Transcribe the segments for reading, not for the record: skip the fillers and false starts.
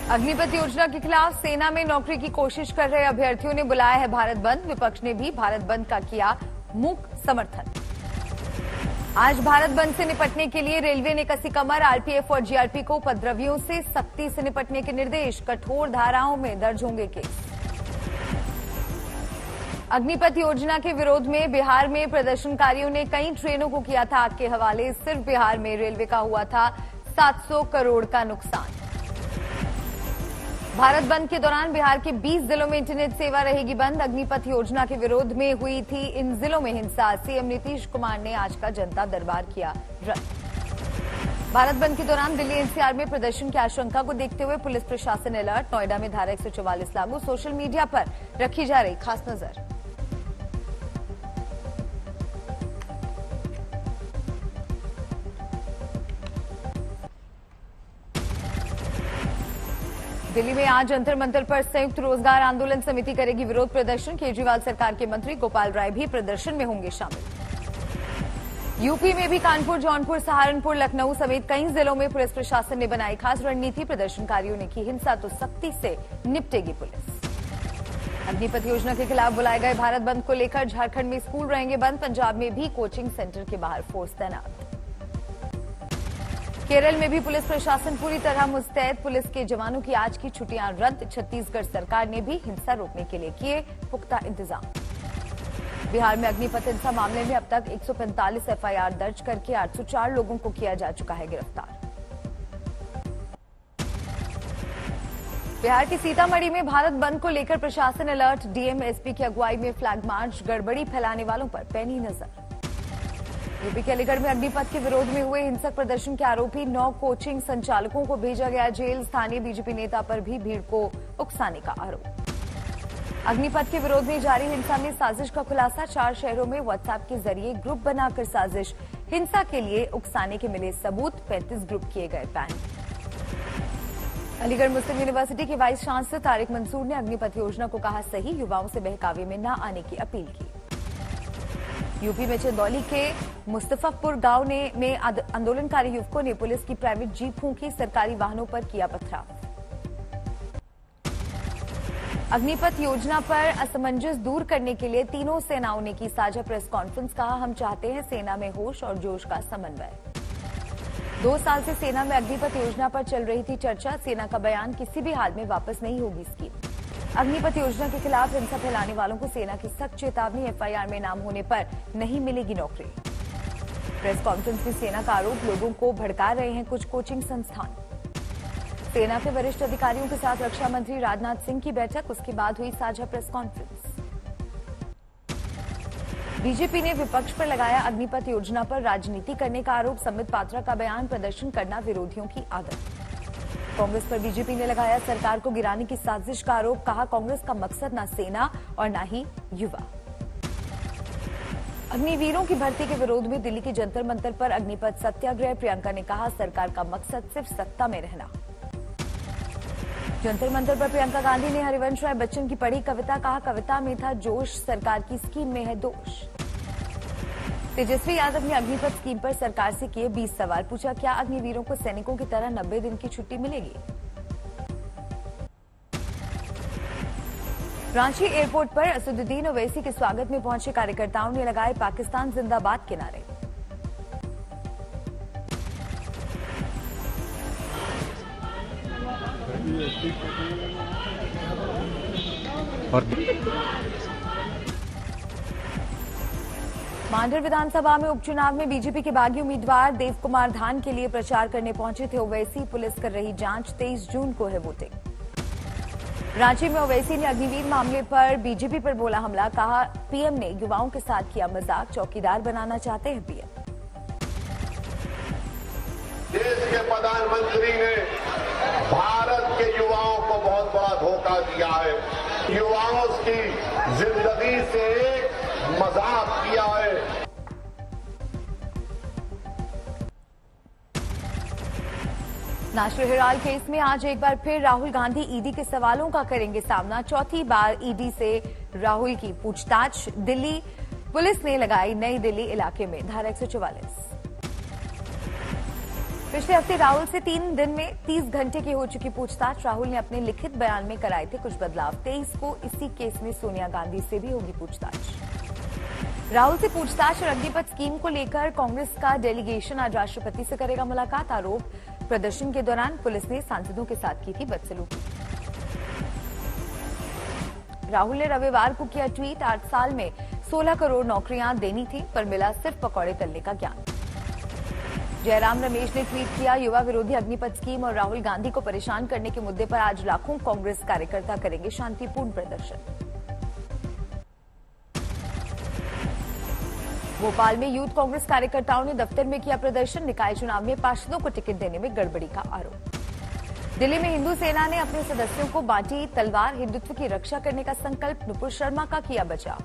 अग्निपथ योजना के खिलाफ सेना में नौकरी की कोशिश कर रहे अभ्यर्थियों ने बुलाया है भारत बंद। विपक्ष ने भी भारत बंद का किया मूक समर्थन। आज भारत बंद से निपटने के लिए रेलवे ने कसी कमर। आरपीएफ और जीआरपी को उपद्रवियों से सख्ती से निपटने के निर्देश। कठोर धाराओं में दर्ज होंगे केस। अग्निपथ योजना के विरोध में बिहार में प्रदर्शनकारियों ने कई ट्रेनों को किया था आग के हवाले। सिर्फ बिहार में रेलवे का हुआ था 700 करोड़ का नुकसान। भारत बंद के दौरान बिहार के 20 जिलों में इंटरनेट सेवा रहेगी बंद। अग्निपथ योजना के विरोध में हुई थी इन जिलों में हिंसा। सीएम नीतीश कुमार ने आज का जनता दरबार किया रद्द। भारत बंद के दौरान दिल्ली एनसीआर में प्रदर्शन की आशंका को देखते हुए पुलिस प्रशासन अलर्ट। नोएडा में धारा 144 लागू। सोशल मीडिया पर रखी जा रही खास नजर। दिल्ली में आज जंतर मंतर पर संयुक्त रोजगार आंदोलन समिति करेगी विरोध प्रदर्शन। केजरीवाल सरकार के मंत्री गोपाल राय भी प्रदर्शन में होंगे शामिल। यूपी में भी कानपुर, जौनपुर, सहारनपुर, लखनऊ समेत कई जिलों में पुलिस प्रशासन ने बनाई खास रणनीति। प्रदर्शनकारियों ने की हिंसा तो सख्ती से निपटेगी पुलिस। अग्निपथ योजना के खिलाफ बुलाए गए भारत बंद को लेकर झारखंड में स्कूल रहेंगे बंद। पंजाब में भी कोचिंग सेंटर के बाहर फोर्स तैनात। केरल में भी पुलिस प्रशासन पूरी तरह मुस्तैद। पुलिस के जवानों की आज की छुट्टियां रद्द। छत्तीसगढ़ सरकार ने भी हिंसा रोकने के लिए किए पुख्ता इंतजाम। बिहार में अग्निपथ हिंसा मामले में अब तक 145 एफआईआर दर्ज करके 804 लोगों को किया जा चुका है गिरफ्तार। बिहार के सीतामढ़ी में भारत बंद को लेकर प्रशासन अलर्ट। डीएम एसपी की अगुवाई में फ्लैग मार्च। गड़बड़ी फैलाने वालों पर पैनी नजर। यूपी के अलीगढ़ में अग्निपथ के विरोध में हुए हिंसक प्रदर्शन के आरोपी 9 कोचिंग संचालकों को भेजा गया जेल। स्थानीय बीजेपी नेता पर भी भीड़ को उकसाने का आरोप। अग्निपथ के विरोध में जारी हिंसा में साजिश का खुलासा। 4 शहरों में व्हाट्सएप के जरिए ग्रुप बनाकर साजिश। हिंसा के लिए उकसाने के मिले सबूत। 35 ग्रुप किए गए बैन। अलीगढ़ मुस्लिम यूनिवर्सिटी के वाइस चांसलर तारिक मंसूर ने अग्निपथ योजना को कहा सही। युवाओं से बहकावे में न आने की अपील की। यूपी में चंदौली के मुस्तफापुर गांव में आंदोलनकारी युवकों ने पुलिस की प्राइवेट जीप फूंकी। सरकारी वाहनों पर किया पथराव। अग्निपथ योजना पर असमंजस दूर करने के लिए तीनों सेनाओं ने की साझा प्रेस कॉन्फ्रेंस। कहा हम चाहते हैं सेना में होश और जोश का समन्वय। 2 साल से सेना में अग्निपथ योजना पर चल रही थी चर्चा। सेना का बयान किसी भी हाल में वापस नहीं होगी स्कीम। अग्निपथ योजना के खिलाफ हिंसा फैलाने वालों को सेना की सख्त चेतावनी। एफआईआर में नाम होने पर नहीं मिलेगी नौकरी। प्रेस कॉन्फ्रेंस में सेना का आरोप लोगों को भड़का रहे हैं कुछ कोचिंग संस्थान। सेना के वरिष्ठ अधिकारियों के साथ रक्षा मंत्री राजनाथ सिंह की बैठक। उसके बाद हुई साझा प्रेस कॉन्फ्रेंस। बीजेपी ने विपक्ष पर लगाया अग्निपथ योजना पर राजनीति करने का आरोप। संबित पात्रा का बयान प्रदर्शन करना विरोधियों की आदत। कांग्रेस पर बीजेपी ने लगाया सरकार को गिराने की साजिश का आरोप। कहा कांग्रेस का मकसद न सेना और न ही युवा। अग्निवीरों की भर्ती के विरोध में दिल्ली के जंतर मंतर पर अग्निपथ सत्याग्रह। प्रियंका ने कहा सरकार का मकसद सिर्फ सत्ता में रहना। जंतर मंतर पर प्रियंका गांधी ने हरिवंश राय बच्चन की पढ़ी कविता। कहा कविता में था जोश, सरकार की स्कीम में है दोष। तेजस्वी यादव ने अग्निपथ स्कीम पर सरकार से किए 20 सवाल। पूछा क्या अग्निवीरों को सैनिकों की तरह 90 दिन की छुट्टी मिलेगी। रांची एयरपोर्ट पर असदुद्दीन ओवैसी के स्वागत में पहुंचे कार्यकर्ताओं ने लगाए पाकिस्तान जिंदाबाद के नारे। मांडर विधानसभा में उपचुनाव में बीजेपी के बागी उम्मीदवार देव कुमार धान के लिए प्रचार करने पहुंचे थे ओवैसी। पुलिस कर रही जांच। 23 जून को है वोटिंग। रांची में ओवैसी ने अग्निवीर मामले पर बीजेपी पर बोला हमला। कहा पीएम ने युवाओं के साथ किया मजाक। चौकीदार बनाना चाहते हैं पीएम। देश के प्रधानमंत्री ने भारत के युवाओं को बहुत बड़ा धोखा दिया है। युवाओं की जिंदगी से मजाक किया है। नेशनल हेराल्ड केस में आज एक बार फिर राहुल गांधी ईडी के सवालों का करेंगे सामना। चौथी बार ईडी से राहुल की पूछताछ। दिल्ली पुलिस ने लगाई नई दिल्ली इलाके में धारा 144। पिछले हफ्ते राहुल से 3 दिन में 30 घंटे की हो चुकी पूछताछ। राहुल ने अपने लिखित बयान में कराए थे कुछ बदलाव। 23 को इसी केस में सोनिया गांधी से भी होगी पूछताछ। राहुल से पूछताछ और अग्निपथ स्कीम को लेकर कांग्रेस का डेलीगेशन आज राष्ट्रपति से करेगा मुलाकात। आरोप, प्रदर्शन के दौरान पुलिस ने सांसदों के साथ की थी बदसलूकी। राहुल ने रविवार को किया ट्वीट, 8 साल में 16 करोड़ नौकरियां देनी थी, पर मिला सिर्फ पकौड़े तलने का ज्ञान। जयराम रमेश ने ट्वीट किया, युवा विरोधी अग्निपथ स्कीम और राहुल गांधी को परेशान करने के मुद्दे पर आज लाखों कांग्रेस कार्यकर्ता करेंगे शांतिपूर्ण प्रदर्शन। भोपाल में यूथ कांग्रेस कार्यकर्ताओं ने दफ्तर में किया प्रदर्शन। निकाय चुनाव में पार्षदों को टिकट देने में गड़बड़ी का आरोप। दिल्ली में हिंदू सेना ने अपने सदस्यों को बांटी तलवार, हिंदुत्व की रक्षा करने का संकल्प। नुपुर शर्मा का किया बचाव।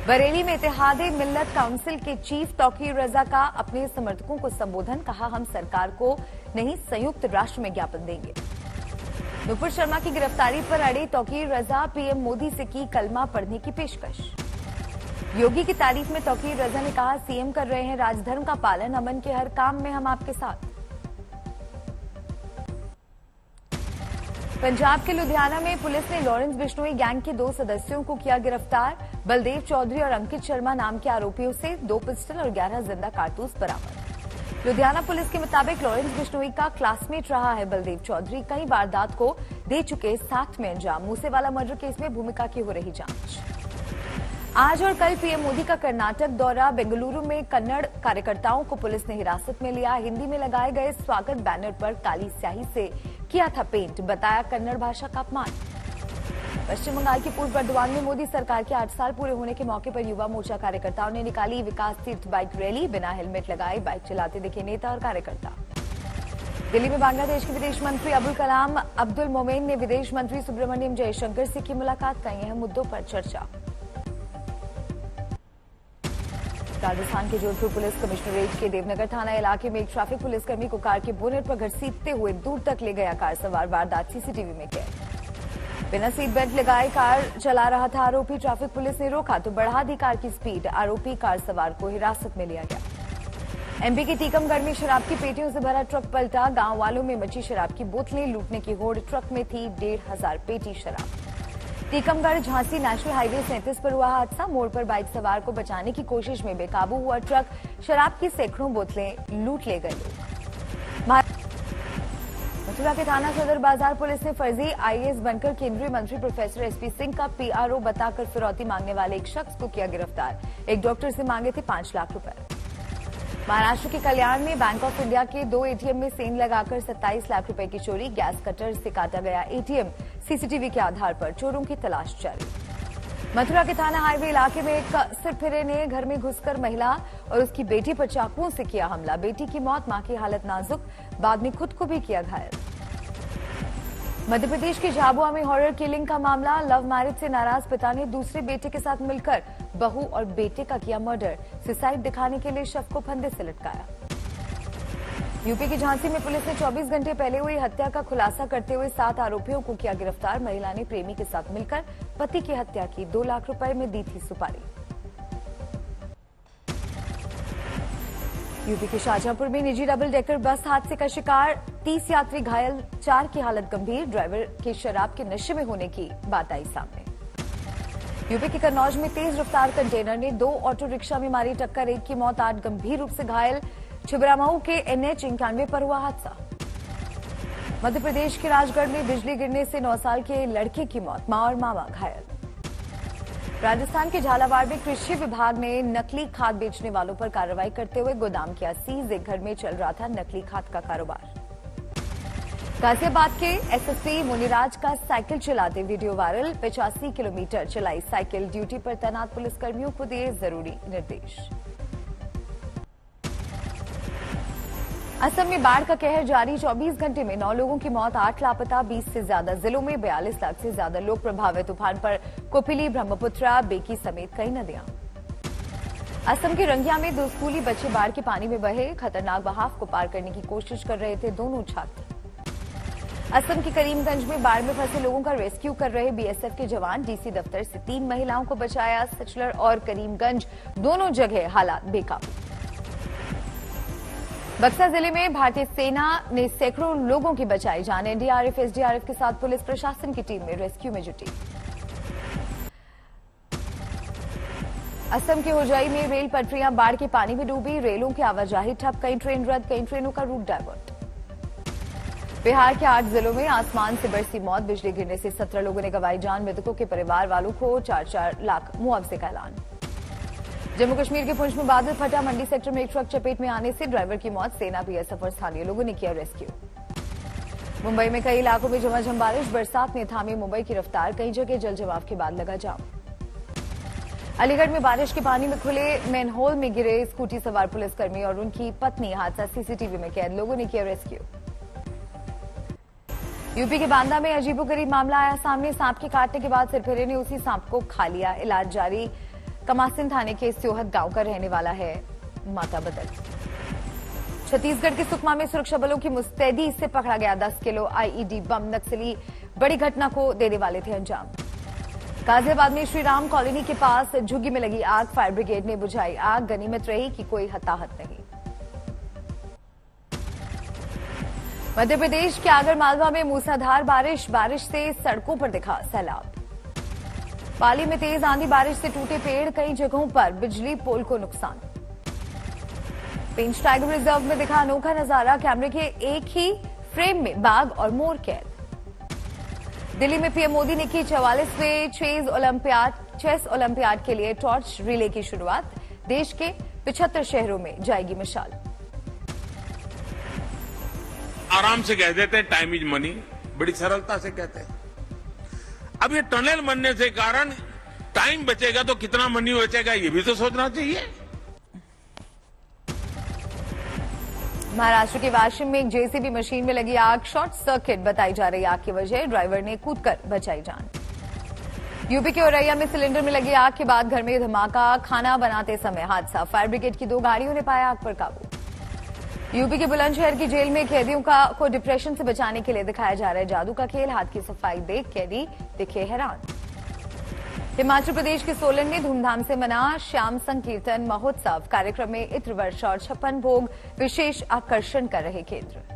बरेली में इत्तेहादे मिल्लत काउंसिल के चीफ तौकीर रजा का अपने समर्थकों को संबोधन, कहा हम सरकार को नहीं संयुक्त राष्ट्र में ज्ञापन देंगे। नुपुर शर्मा की गिरफ्तारी पर अड़े तौकीर रजा, पीएम मोदी से की कलमा पढ़ने की पेशकश। योगी की तारीफ में तौकीर रजा ने कहा, सीएम कर रहे हैं राजधर्म का पालन, अमन के हर काम में हम आपके साथ। पंजाब के लुधियाना में पुलिस ने लॉरेंस बिश्नोई गैंग के 2 सदस्यों को किया गिरफ्तार। बलदेव चौधरी और अंकित शर्मा नाम के आरोपियों से 2 पिस्टल और 11 जिंदा कारतूस बरामद। लुधियाना पुलिस के मुताबिक लॉरेंस बिश्नोई का क्लासमेट रहा है बलदेव चौधरी। कई वारदात को दे चुके साथ में अंजाम। मूसेवाला मर्डर केस में भूमिका की हो रही जांच। आज और कल पीएम मोदी का कर्नाटक दौरा। बेंगलुरु में कन्नड़ कार्यकर्ताओं को पुलिस ने हिरासत में लिया। हिंदी में लगाए गए स्वागत बैनर पर काली स्याही से किया था पेंट, बताया कन्नड़ भाषा का अपमान। पश्चिम बंगाल के पूर्व बर्दवान में मोदी सरकार के 8 साल पूरे होने के मौके पर युवा मोर्चा कार्यकर्ताओं ने निकाली विकास तीर्थ बाइक रैली। बिना हेलमेट लगाए बाइक चलाते दिखे नेता और कार्यकर्ता। दिल्ली में बांग्लादेश के विदेश मंत्री अबुल कलाम अब्दुल मोमेन ने विदेश मंत्री सुब्रमण्यम जयशंकर से की मुलाकात। कई अहम मुद्दों पर चर्चा। राजस्थान के जोधपुर पुलिस कमिश्नरेट के देवनगर थाना इलाके में एक ट्रैफिक पुलिसकर्मी को कार के बोनेट पर घसीटते हुए दूर तक ले गया कार सवार। वारदात सीसीटीवी में कैद। बिना सीट बेल्ट लगाए कार चला रहा था आरोपी। ट्रैफिक पुलिस ने रोका तो बढ़ा दी कार की स्पीड। आरोपी कार सवार को हिरासत में लिया गया। एमपी के टीकमगढ़ में शराब की पेटियों से भरा ट्रक पलटा। गांव वालों में मची शराब की बोतलें लूटने की होड़। ट्रक में थी 1,500 पेटी शराब। टीकमगढ़ झांसी नेशनल हाईवे 37 पर हुआ हादसा। मोड़ पर बाइक सवार को बचाने की कोशिश में बेकाबू हुआ ट्रक। शराब की सैकड़ों बोतलें लूट ले गए लोग। मथुरा के थाना सदर बाजार पुलिस ने फर्जी आईएएस बनकर केंद्रीय मंत्री प्रोफेसर एसपी सिंह का पीआरओ बताकर फिरौती मांगने वाले एक शख्स को किया गिरफ्तार। एक डॉक्टर से मांगे थे 5 लाख रुपए। महाराष्ट्र के कल्याण में बैंक ऑफ इंडिया के 2 एटीएम में सेंध लगाकर 27 लाख रुपए की चोरी। गैस कटर से काटा गया एटीएम। सीसीटीवी के आधार पर चोरों की तलाश जारी। मथुरा के थाना हाईवे इलाके में एक सिरफिरे ने घर में घुसकर महिला और उसकी बेटी पर चाकुओं से किया हमला। बेटी की मौत, मां की हालत नाजुक, बाद में खुद को भी किया घायल। मध्य प्रदेश के झाबुआ में हॉरर किलिंग का मामला। लव मैरिज से नाराज पिता ने दूसरे बेटे के साथ मिलकर बहू और बेटे का किया मर्डर। सुसाइड दिखाने के लिए शव को फंदे से लटकाया। यूपी की झांसी में पुलिस ने 24 घंटे पहले हुई हत्या का खुलासा करते हुए 7 आरोपियों को किया गिरफ्तार। महिला ने प्रेमी के साथ मिलकर पति की हत्या की। 2 लाख रुपए में दी थी सुपारी। यूपी के शाहजहांपुर में निजी डबल डेकर बस हादसे का शिकार। 30 यात्री घायल, 4 की हालत गंभीर। ड्राइवर के शराब के नशे में होने की बात आई सामने। यूपी के कन्नौज में तेज रफ्तार कंटेनर ने 2 ऑटो रिक्शा में मारी टक्कर। 1 की मौत, 8 गंभीर रूप से घायल। छिबरामऊ के NH 91 पर हुआ हादसा। मध्य प्रदेश के राजगढ़ में बिजली गिरने से 9 साल के लड़के की मौत, मां और मामा घायल। राजस्थान के झालावाड़ में कृषि विभाग ने नकली खाद बेचने वालों पर कार्रवाई करते हुए गोदाम किया सीज। एक घर में चल रहा था नकली खाद का कारोबार। गाजियाबाद के एसएसपी मुनिराज का साइकिल चलाते वीडियो वायरल। 85 किलोमीटर चलाई साइकिल। ड्यूटी पर तैनात पुलिसकर्मियों को दिए जरूरी निर्देश। असम में बाढ़ का कहर जारी। 24 घंटे में 9 लोगों की मौत, 8 लापता। 20 से ज्यादा जिलों में 42 लाख से ज्यादा लोग प्रभावित। तूफान पर कोपिली, ब्रह्मपुत्रा, बेकी समेत कई नदियां। असम के रंगिया में 2 स्कूली बच्चे बाढ़ के पानी में बहे। खतरनाक बहाव को पार करने की कोशिश कर रहे थे दोनों छात्र। असम के करीमगंज में बाढ़ में फंसे लोगों का रेस्क्यू कर रहे बीएसएफ के जवान। डीसी दफ्तर से 3 महिलाओं को बचाया। सचलर और करीमगंज दोनों जगह हालात बेकाबू। बक्सर जिले में भारतीय सेना ने सैकड़ों लोगों की बचाई जान। एनडीआरएफ, एसडीआरएफ के साथ पुलिस प्रशासन की टीम में रेस्क्यू में जुटी। असम के होजाई में रेल पटरियां बाढ़ के पानी में डूबी, रेलों की आवाजाही ठप, कई ट्रेन रद्द, कई ट्रेनों का रूट डायवर्ट। बिहार के 8 जिलों में आसमान से बरसी मौत, बिजली गिरने से 17 लोगों ने गंवाई जान, मृतकों के परिवार वालों को 4-4 लाख मुआवजे का ऐलान। जम्मू कश्मीर के पुंछ में बादल फटा, मंडी सेक्टर में एक ट्रक चपेट में आने से ड्राइवर की मौत, सेना, बीएसएफ और स्थानीय लोगों ने किया रेस्क्यू। मुंबई में कई इलाकों में झमाझम बारिश, बरसात ने थामी मुंबई की रफ्तार, कई जगह जल जमाव के बाद लगा जाम। अलीगढ़ में बारिश के पानी में खुले मैनहोल में गिरे स्कूटी सवार पुलिसकर्मी और उनकी पत्नी, हादसा सीसीटीवी में कैद, लोगों ने किया रेस्क्यू। यूपी के बांदा में अजीबोगरीब मामला आया सामने, सांप के काटने के बाद सिरफिरे ने उसी सांप को खा लिया, इलाज जारी। कमासिन थाने के स्योहत गांव का रहने वाला है माता बदल। छत्तीसगढ़ के सुकमा में सुरक्षा बलों की मुस्तैदी से पकड़ा गया 10 किलो आईईडी बम, नक्सली बड़ी घटना को देने वाले थे अंजाम। गाजियाबाद में श्रीराम कॉलोनी के पास झुग्गी में लगी आग, फायर ब्रिगेड ने बुझाई आग, गनीमत रही कि कोई हताहत नहीं। मध्य प्रदेश के आगरमालवा में मूसलाधार बारिश से सड़कों पर दिखा सैलाब। पाली में तेज आंधी बारिश से टूटे पेड़, कई जगहों पर बिजली पोल को नुकसान। पेंच टाइगर रिजर्व में दिखा अनोखा नजारा, कैमरे के एक ही फ्रेम में बाघ और मोर कैद। दिल्ली में पीएम मोदी ने की 44वें चेस ओलंपियाड के लिए टॉर्च रिले की शुरुआत, देश के 75 शहरों में जाएगी मिसाल। आराम से कह देते हैं टाइम इज मनी, बड़ी सरलता से कहते हैं। अब ये टनल बनने से कारण टाइम बचेगा तो कितना मनी बचेगा ये भी तो सोचना चाहिए। महाराष्ट्र के वाशिम में एक जेसीबी मशीन में लगी आग, शॉर्ट सर्किट बताई जा रही आग की वजह, ड्राइवर ने कूदकर बचाई जान। यूपी के औरैया में सिलेंडर में लगी आग के बाद घर में धमाका, खाना बनाते समय हादसा, फायर ब्रिगेड की 2 गाड़ियों ने पाया आग पर काबू। यूपी के बुलंदशहर की जेल में कैदियों को डिप्रेशन से बचाने के लिए दिखाया जा रहा है जादू का खेल, हाथ की सफाई देख कैदी दिखे हैरान। हिमाचल प्रदेश के सोलन में धूमधाम से मना श्याम संकीर्तन महोत्सव, कार्यक्रम में इत्र वर्षा और 56 भोग विशेष आकर्षण कर रहे केंद्र।